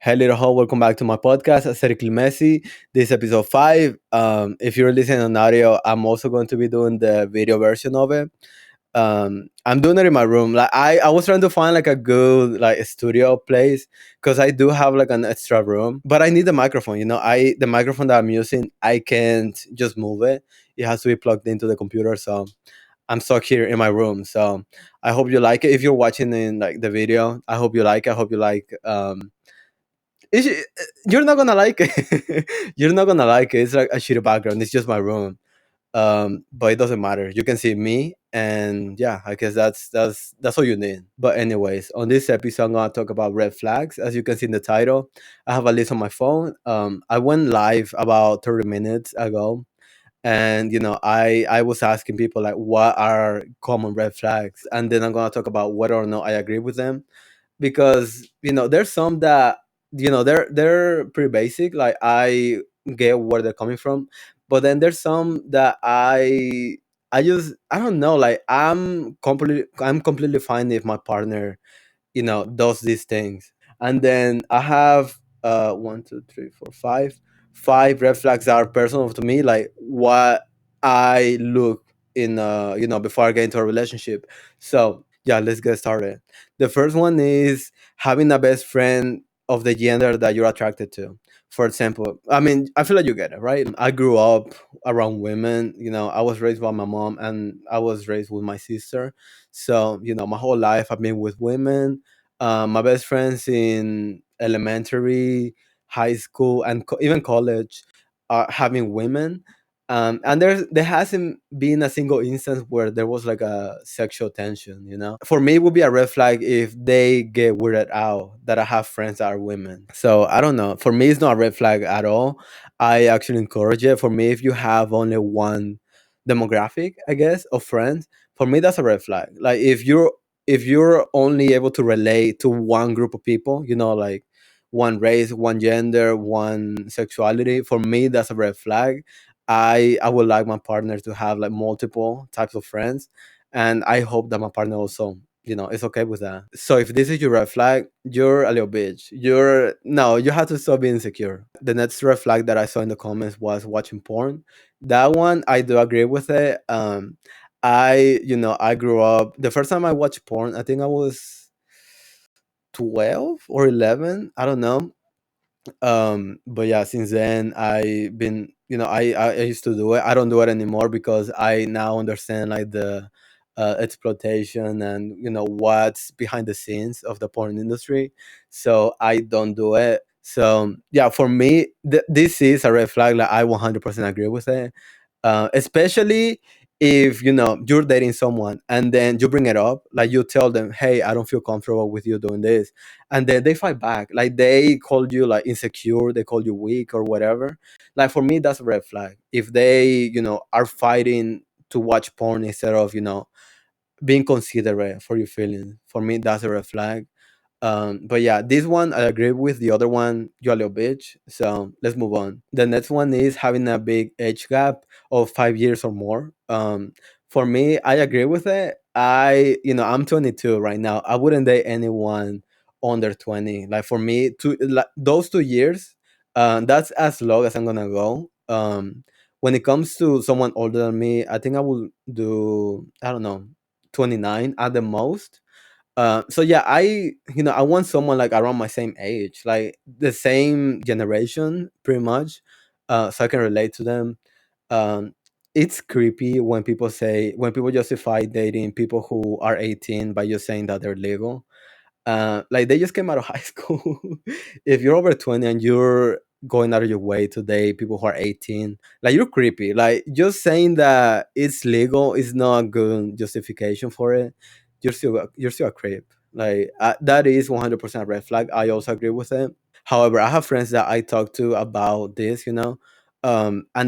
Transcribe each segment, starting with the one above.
Hey, little ho, welcome back to my podcast, Aesthetically Messy. This is episode 5. If you're listening on audio, I'm also going to be doing the video version of it. I'm doing it in my room. Like I was trying to find like a good like studio place because I do have like an extra room, but I need the microphone. The microphone that I'm using, I can't just move it. It has to be plugged into the computer, so I'm stuck here in my room. So I hope you like it. If you're watching in like the video, I hope you like it. I hope you like you're not gonna like it. You're not gonna like it. It's like a shitty background. It's just my room. But it doesn't matter. You can see me, and yeah, I guess that's all you need. But anyways, on this episode, I'm gonna talk about red flags. As you can see in the title, I have a list on my phone. I went live about 30 minutes ago, and I was asking people like, what are common red flags, and then I'm gonna talk about whether or not I agree with them because there's some that they're pretty basic, like I get where they're coming from, but then there's some that I don't know, like I'm completely fine if my partner does these things. And then I have one, two, three, four, five red flags that are personal to me, like what I look in before I get into a relationship. So yeah, let's get started. The first one is having a best friend of the gender that you're attracted to. For example, I mean, I feel like you get it, right? I grew up around women. I was raised by my mom and I was raised with my sister. So my whole life I've been with women. My best friends in elementary, high school, and even college are having women. And there hasn't been a single instance where there was like a sexual tension. For me, it would be a red flag if they get weirded out that I have friends that are women. So I don't know. For me, it's not a red flag at all. I actually encourage it. For me, if you have only one demographic, I guess, of friends, for me that's a red flag. Like if you're only able to relate to one group of people, like one race, one gender, one sexuality, for me that's a red flag. I would like my partner to have like multiple types of friends, and I hope that my partner also is okay with that. So if this is your red flag, you're a little bitch. You have to stop being insecure. The next red flag that I saw in the comments was watching porn. That one I do agree with it. I grew up, the first time I watched porn, I think I was 12 or 11, I don't know. But yeah, since then I've been, I used to do it. I don't do it anymore because I now understand like the exploitation and what's behind the scenes of the porn industry, so I don't do it. So yeah, for me, this is a red flag. Like I 100% agree with it, especially if you're dating someone and then you bring it up, like you tell them, hey, I don't feel comfortable with you doing this, and then they fight back, like they call you like insecure, they call you weak or whatever. Like for me, that's a red flag. If they are fighting to watch porn instead of being considerate for your feelings, for me that's a red flag. But yeah, this one I agree with. The other one, you're a little bitch. So let's move on. The next one is having a big age gap of 5 years or more. For me, I agree with it. I'm 22 right now. I wouldn't date anyone under 20. Like for me, those 2 years, that's as long as I'm gonna go. When it comes to someone older than me, I think I will do, I don't know, 29 at the most. So yeah, I want someone like around my same age, like the same generation, pretty much, so I can relate to them. Um, it's creepy when people justify dating people who are 18 by just saying that they're legal. Like they just came out of high school. If you're over 20 and you're going out of your way to date people who are 18, like you're creepy. Like just saying that it's legal is not a good justification for it. You're still a creep. Like that is 100% red flag. I also agree with it. However, I have friends that I talk to about this, and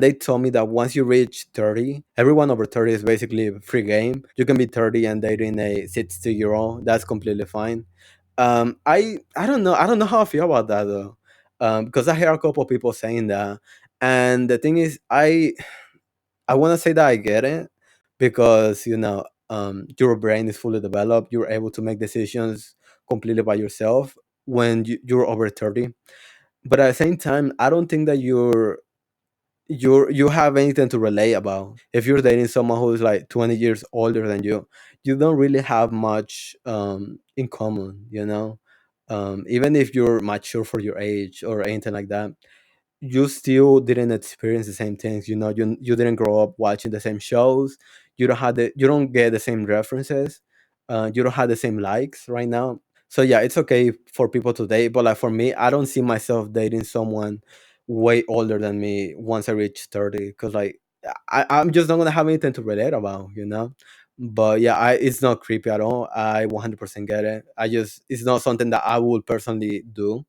they told me that once you reach 30, everyone over 30 is basically a free game. You can be 30 and dating a 60-year-old. That's completely fine. I don't know. I don't know how I feel about that though, because I hear a couple of people saying that, and the thing is, I want to say that I get it because your brain is fully developed. You're able to make decisions completely by yourself. when you're over 30. But at the same time, I don't think that you have anything to relate about. If you're dating someone who's like 20 years older than you don't really have much in common, you know. Even if you're mature for your age or anything like that, you still didn't experience the same things, you know. You didn't grow up watching the same shows. You don't get the same references. You don't have the same likes right now. So yeah, it's okay for people to date, but like for me, I don't see myself dating someone way older than me once I reach 30, because like I'm just not gonna have anything to relate about, you know. But yeah, it's not creepy at all. I 100% get it. I just, it's not something that I would personally do.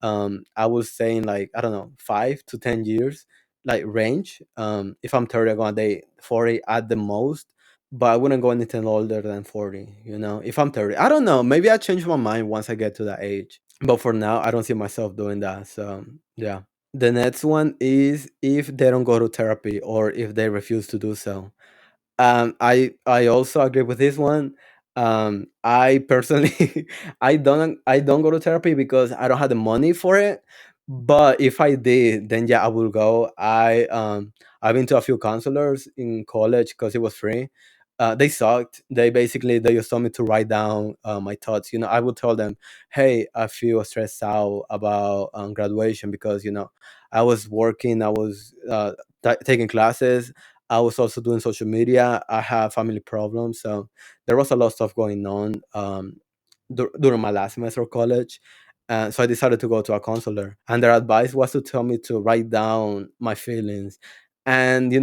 I was saying like, I don't know, 5 to 10 years like range. If I'm 30, I'm gonna date 40 at the most, but I wouldn't go anything older than 40, you know. If I'm 30, I don't know, maybe I change my mind once I get to that age, but for now I don't see myself doing that. So yeah. The next one is if they don't go to therapy or if they refuse to do so. I also agree with this one. I personally, I don't go to therapy because I don't have the money for it. But if I did, then yeah, I will go. I've been to a few counselors in college because it was free. They sucked. They just told me to write down my thoughts. You know, I would tell them, "Hey, I feel stressed out about graduation because I was working, I was taking classes, I was also doing social media. I have family problems, so there was a lot of stuff going on during my last semester of college. So I decided to go to a counselor, and their advice was to tell me to write down my feelings. And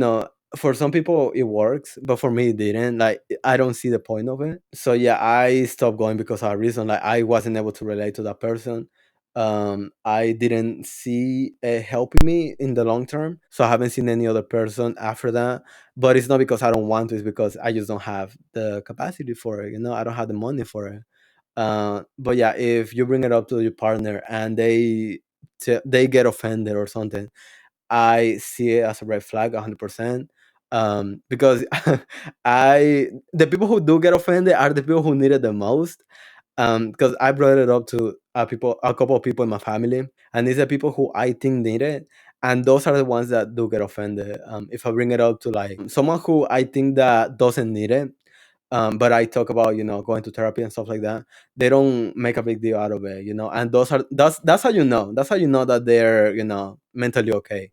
for some people it works, but for me it didn't. Like, I don't see the point of it. So yeah, I stopped going because of a reason. Like, I wasn't able to relate to that person. I didn't see it helping me in the long term, so I haven't seen any other person after that. But it's not because I don't want to; it's because I just don't have the capacity for it. I don't have the money for it. But yeah, if you bring it up to your partner and they get offended or something, I see it as a red flag 100%. Because the people who do get offended are the people who need it the most. Because I brought it up to a couple of people in my family, and these are people who I think need it, and those are the ones that do get offended. If I bring it up to like someone who I think that doesn't need it, but I talk about going to therapy and stuff like that, they don't make a big deal out of it, and that's how you know that they're mentally okay.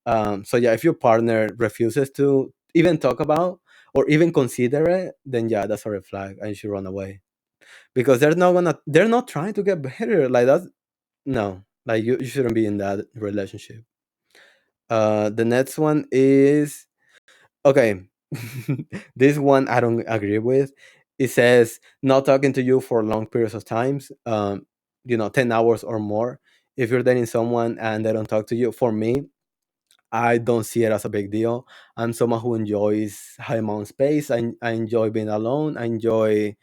So yeah, if your partner refuses to even talk about or even consider it, then yeah, that's a red flag, and you should run away, because they're not trying to get better like that. No, like you shouldn't be in that relationship. The next one is, okay. This one I don't agree with. It says not talking to you for long periods of times, 10 hours or more. If you're dating someone and they don't talk to you, for me, I don't see it as a big deal. I'm someone who enjoys having my own space. I enjoy being alone. I enjoy,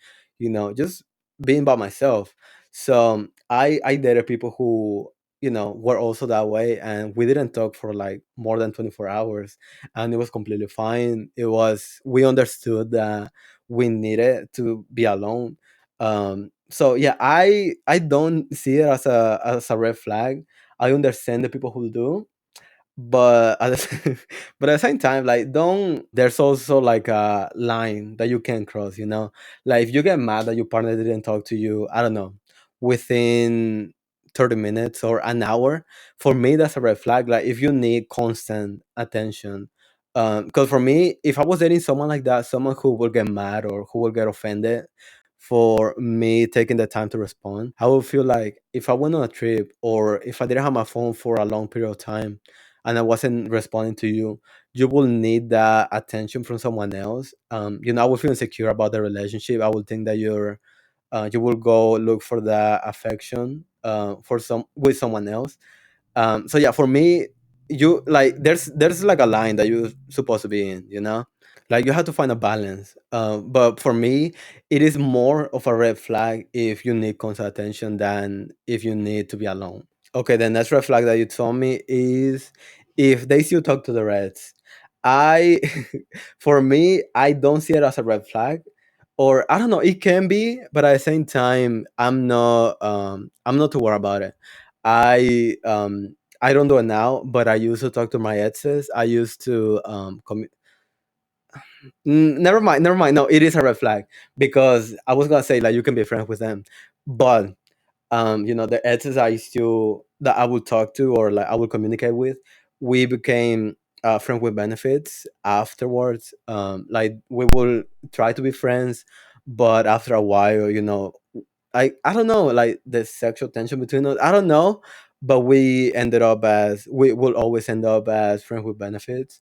just being by myself. So I dated people who, were also that way, and we didn't talk for like more than 24 hours, and it was completely fine. We understood that we needed to be alone. So yeah, I don't see it as a red flag. I understand the people who do, but but at the same time, like, don't there's also like a line that you can't cross, like if you get mad that your partner didn't talk to you, I don't know, within 30 minutes or an hour. For me, that's a red flag. Like, if you need constant attention, because for me, if I was dating someone like that, someone who will get mad or who will get offended for me taking the time to respond, I would feel like if I went on a trip or if I didn't have my phone for a long period of time and I wasn't responding to you, you will need that attention from someone else. I would feel insecure about the relationship. I would think that you will go look for that affection with someone else. So yeah, for me, you like there's like a line that you're supposed to be in, like you have to find a balance. But for me, it is more of a red flag if you need constant attention than if you need to be alone. Okay, the next red flag that you told me is if they still talk to the Reds. I, for me, I don't see it as a red flag. or I don't know, it can be, but at the same time, I'm not too worried about it. I don't do it now, but I used to talk to my exes. I used to never mind, never mind. No, it is a red flag, because I was gonna say like you can be friends with them, but the exes I still that I would talk to, or like I would communicate with, we became friends with benefits afterwards. Like we will try to be friends, but after a while, I don't know, like the sexual tension between us, I don't know, but we will always end up as friends with benefits.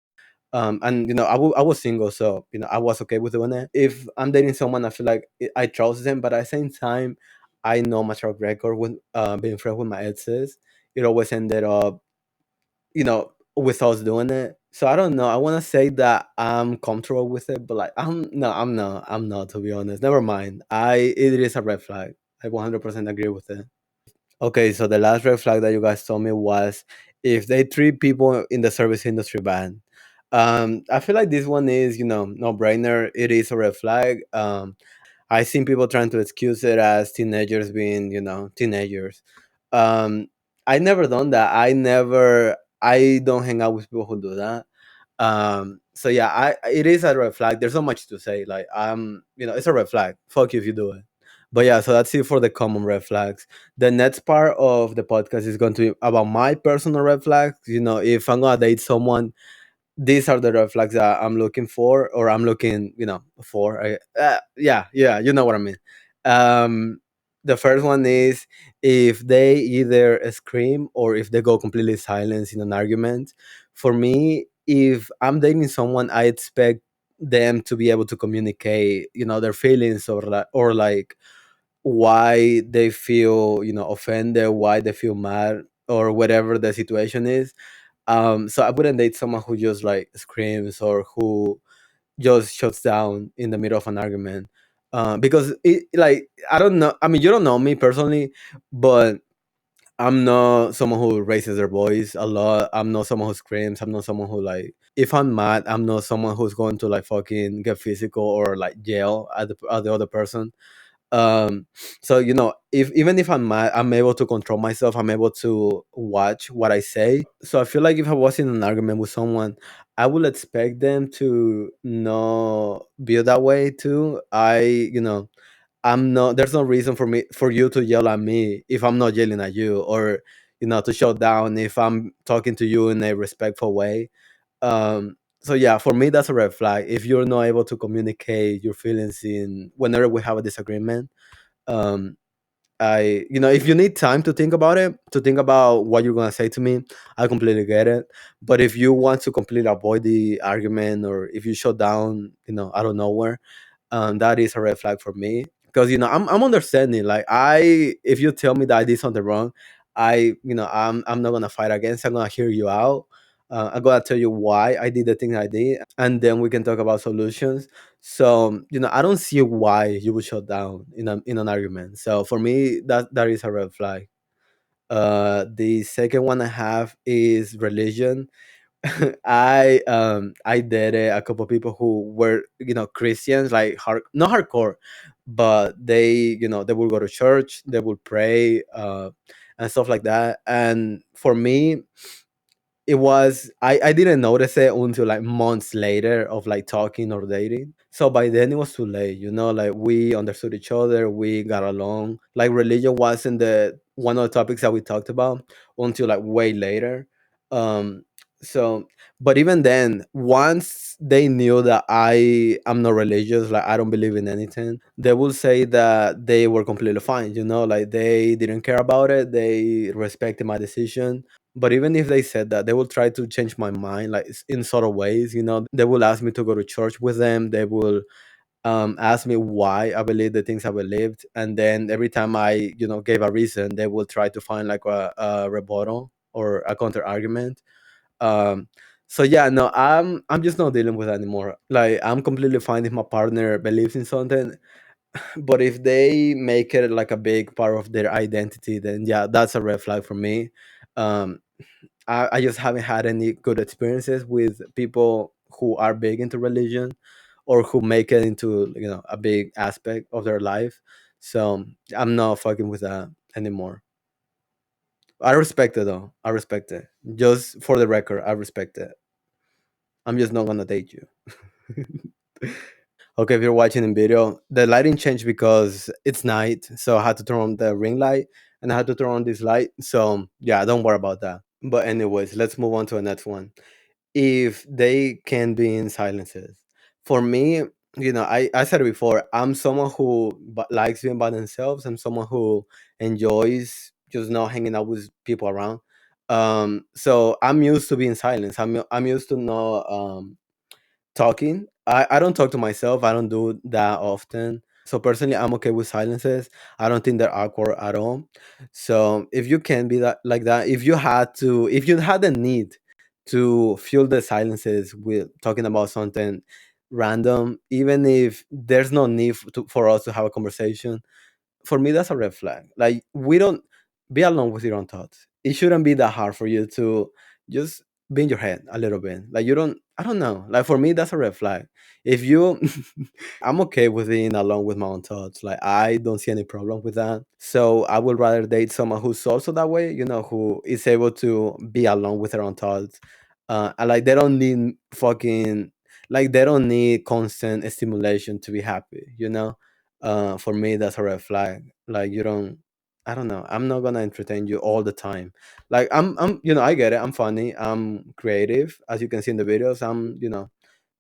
And I was single, so I was okay with doing it. If I'm dating someone, I feel like I trust them, but at the same time, I know my track record with being friends with my exes. It always ended up, with us doing it. So I don't know. I want to say that I'm comfortable with it, but like I'm not, to be honest. Never mind. It is a red flag. I 100% agree with it. Okay, so the last red flag that you guys told me was if they treat people in the service industry bad. I feel like this one is, no brainer. It is a red flag. I seen people trying to excuse it as teenagers being, teenagers. Um, I never done that. I don't hang out with people who do that. So yeah, it is a red flag. There's not much to say. Like, it's a red flag. Fuck you if you do it. But yeah, so that's it for the common red flags. The next part of the podcast is going to be about my personal red flags. If I'm gonna date someone, these are the red flags that I'm looking for, or I'm looking, for. Yeah, yeah, you know what I mean. Um, the first one is if they either scream or if they go completely silent in an argument. For me, if I'm dating someone, I expect them to be able to communicate, their feelings, or like why they feel, offended, why they feel mad, or whatever the situation is. So I wouldn't date someone who just like screams or who just shuts down in the middle of an argument. Because like, I don't know. I mean, you don't know me personally, but I'm not someone who raises their voice a lot. I'm not someone who screams. I'm not someone who, like, if I'm mad, I'm not someone who's going to like fucking get physical or like yell at the other person. um so if even if I'm mad, I'm able to control myself, I'm able to watch what I say. So I feel like if I was in an argument with someone, I would expect them to not be that way too. I'm not There's no reason for you to yell at me if I'm not yelling at you, or to shut down if I'm talking to you in a respectful way. So yeah, for me that's a red flag if you're not able to communicate your feelings in whenever we have a disagreement. um if you need time to think about it, to think about what you're going to say to me, I completely get it. But if you want to completely avoid the argument, or if you shut down, out of nowhere, that is a red flag for me. Because I'm understanding, like, if you tell me that I did something wrong, I'm not gonna fight against, I'm gonna hear you out. I'm gonna tell you why I did the thing I did, and then we can talk about solutions. So I don't see why you would shut down in an argument. So for me, that is a red flag. The second one I have is religion. I dated a couple people who were, Christians, like not hardcore, but they will go to church, they will pray, and stuff like that. And for me, I didn't notice it until like months later of like talking or dating. So by then it was too late, like we understood each other, we got along. Like religion wasn't the one of the topics that we talked about until like way later. Um so but even then, once they knew that I am not religious, like I don't believe in anything, they will say that they were completely fine, like they didn't care about it, they respected my decision. But even if they said that, they will try to change my mind, like in sort of ways. They will ask me to go to church with them. They will ask me why I believe the things I believed, and then every time I, gave a reason, they will try to find like a rebuttal or a counter argument. Um, so yeah, no, I'm just not dealing with that anymore. Like, I'm completely fine if my partner believes in something, but if they make it like a big part of their identity, then yeah, that's a red flag for me. Um, I just haven't had any good experiences with people who are big into religion, or who make it into, a big aspect of their life. So I'm not fucking with that anymore. I respect it though. I respect it. Just for the record, I respect it. I'm just not gonna date you. Okay, if you're watching in video, the lighting changed because it's night, so I had to turn on the ring light and I had to turn on this light. So yeah, don't worry about that. But anyways, let's move on to the next one. If they can be in silences, for me, I said it before. I'm someone who likes being by themselves. I'm someone who enjoys just not hanging out with people around. So I'm used to being silent. I'm used to not talking. I don't talk to myself. I don't do that often. So personally, I'm okay with silences. I don't think they're awkward at all. So if you can be that like that, if you had the need to fill the silences with talking about something random, even if there's no need for us to have a conversation, for me that's a red flag. Like, we don't be alone with your own thoughts. It shouldn't be that hard for you to just be in your head a little bit. Like, you don't, I don't know, like, for me that's a red flag. If you I'm okay with being alone with my own thoughts. Like, I don't see any problem with that. So I would rather date someone who's also that way, who is able to be alone with their own thoughts. And like, they don't need fucking, like, they don't need constant stimulation to be happy, for me that's a red flag. Like, you don't, I don't know, I'm not gonna entertain you all the time. Like, I'm I get it, I'm funny, I'm creative, as you can see in the videos.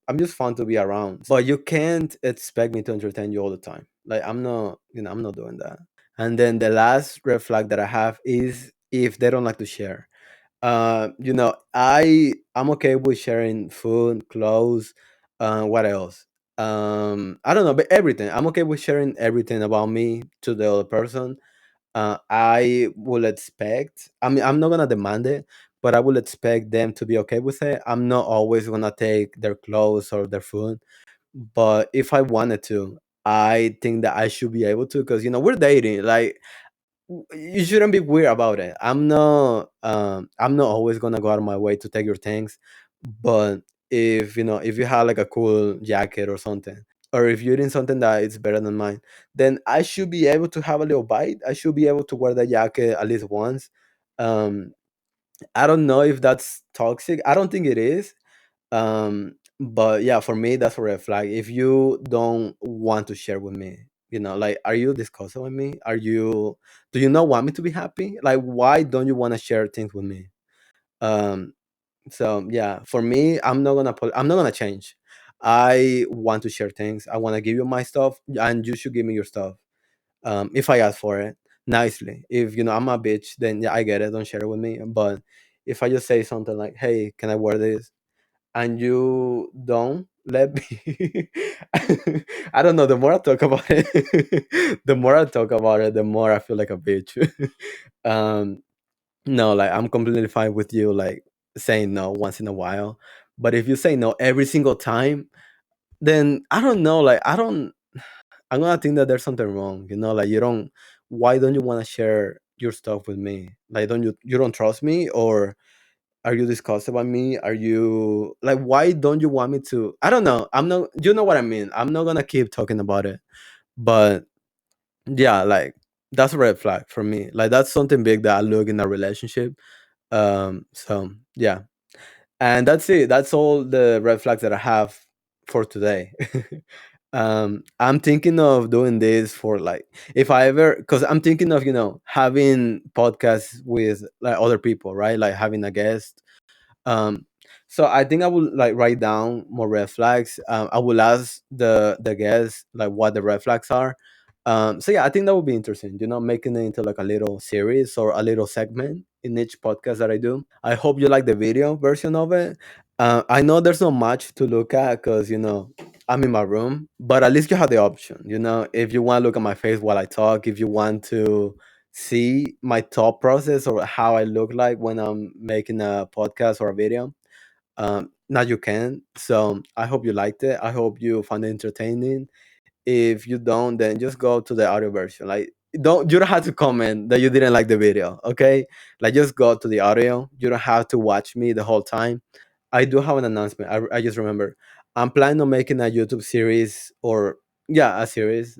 I'm just fun to be around, but you can't expect me to entertain you all the time. Like, I'm not doing that. And then the last red flag that I have is if they don't like to share. I'm okay with sharing food, clothes, what else? I don't know, but everything. I'm okay with sharing everything about me to the other person. I will expect. I mean, I'm not gonna demand it, but I will expect them to be okay with it. I'm not always gonna take their clothes or their food, but if I wanted to, I think that I should be able to, because we're dating. Like, you shouldn't be weird about it. I'm not always gonna go out of my way to take your things, but if you have like a cool jacket or something, or if you're eating something that is better than mine, then I should be able to have a little bite. I should be able to wear the jacket at least once. um I don't know if that's toxic. I don't think it is. But yeah, for me that's a red flag. If you don't want to share with me, like, are you discussing with me? Do you not want me to be happy? Like, why don't you want to share things with me? um so yeah, for me, I'm not gonna change. I want to share things. I want to give you my stuff, and you should give me your stuff. If I ask for it nicely. If I'm a bitch, then yeah, I get it, don't share it with me. But if I just say something like, hey, can I wear this, and you don't let me, I don't know, the more I talk about it, the more I feel like a bitch. um no, like, I'm completely fine with you, like, saying no once in a while. But if you say no every single time, then I don't know, like, I'm gonna think that there's something wrong, like, why don't you want to share your stuff with me? Like, you don't trust me, or are you disgusted by me? Are you, like, why don't you want me to? I don't know. I'm not, you know what I mean? I'm not gonna keep talking about it. But yeah, like, that's a red flag for me. Like, that's something big that I look in a relationship. So yeah. And that's it. That's all the red flags that I have for today. I'm thinking of doing this for, like, if I ever, because I'm thinking of having podcasts with, like, other people, right? Like, having a guest. um so I think I will, like, write down more red flags. I will ask the guests, like, what the red flags are. So yeah, I think that would be interesting, making it into, like, a little series or a little segment in each podcast that I do. I hope you like the video version of it. I know there's not much to look at, because I'm in my room, but at least you have the option. If you want to look at my face while I talk, if you want to see my thought process or how I look like when I'm making a podcast or a video, now you can. So I hope you liked it. I hope you found it entertaining. If you don't, then just go to the audio version. Like, you don't have to comment that you didn't like the video, okay? Like, just go to the audio. You don't have to watch me the whole time. I do have an announcement. I just remember. I'm planning on making a YouTube series, or yeah, a series,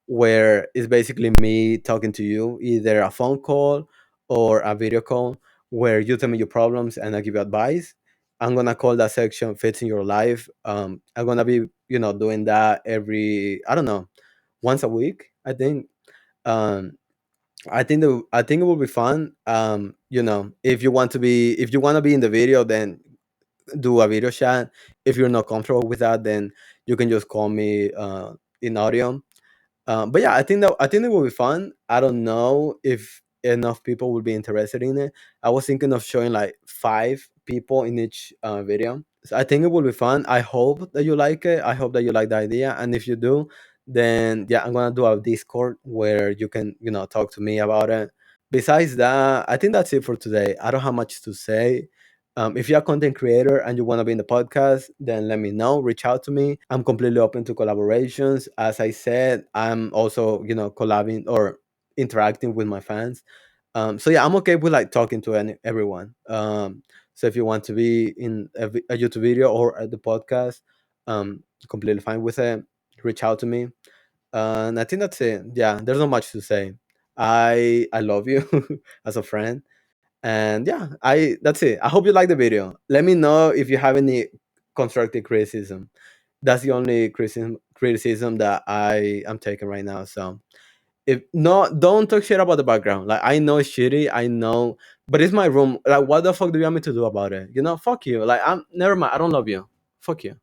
where it's basically me talking to you, either a phone call or a video call, where you tell me your problems and I give you advice. I'm gonna call that section "Fixing Your Life." I'm gonna be, doing that every, I don't know, once a week, I think. Um, I think it will be fun. If you want to be in the video, then do a video chat. If you're not comfortable with that, then you can just call me in audio. But yeah, I think it will be fun. I don't know if enough people will be interested in it. I was thinking of showing like 5 people in each video. So I think it will be fun. I hope that you like it. I hope that you like the idea. And if you do, then yeah, I'm gonna do a Discord where you can, talk to me about it. Besides that, I think that's it for today. I don't have much to say. If you're a content creator and you want to be in the podcast, then let me know. Reach out to me. I'm completely open to collaborations. As I said, I'm also, collabing or interacting with my fans. So yeah, I'm okay with like talking to everyone. So if you want to be in a YouTube video or at the podcast, completely fine with it. Reach out to me. And I think that's it. Yeah, there's not much to say. I love you as a friend, and yeah, I that's it. I hope you like the video. Let me know if you have any constructive criticism. That's the only criticism that I am taking right now. So if no, don't talk shit about the background. Like, I know it's shitty, I know, but it's my room. Like, what the fuck do you want me to do about it? Fuck you. Like, I'm never mind. I don't love you. Fuck you.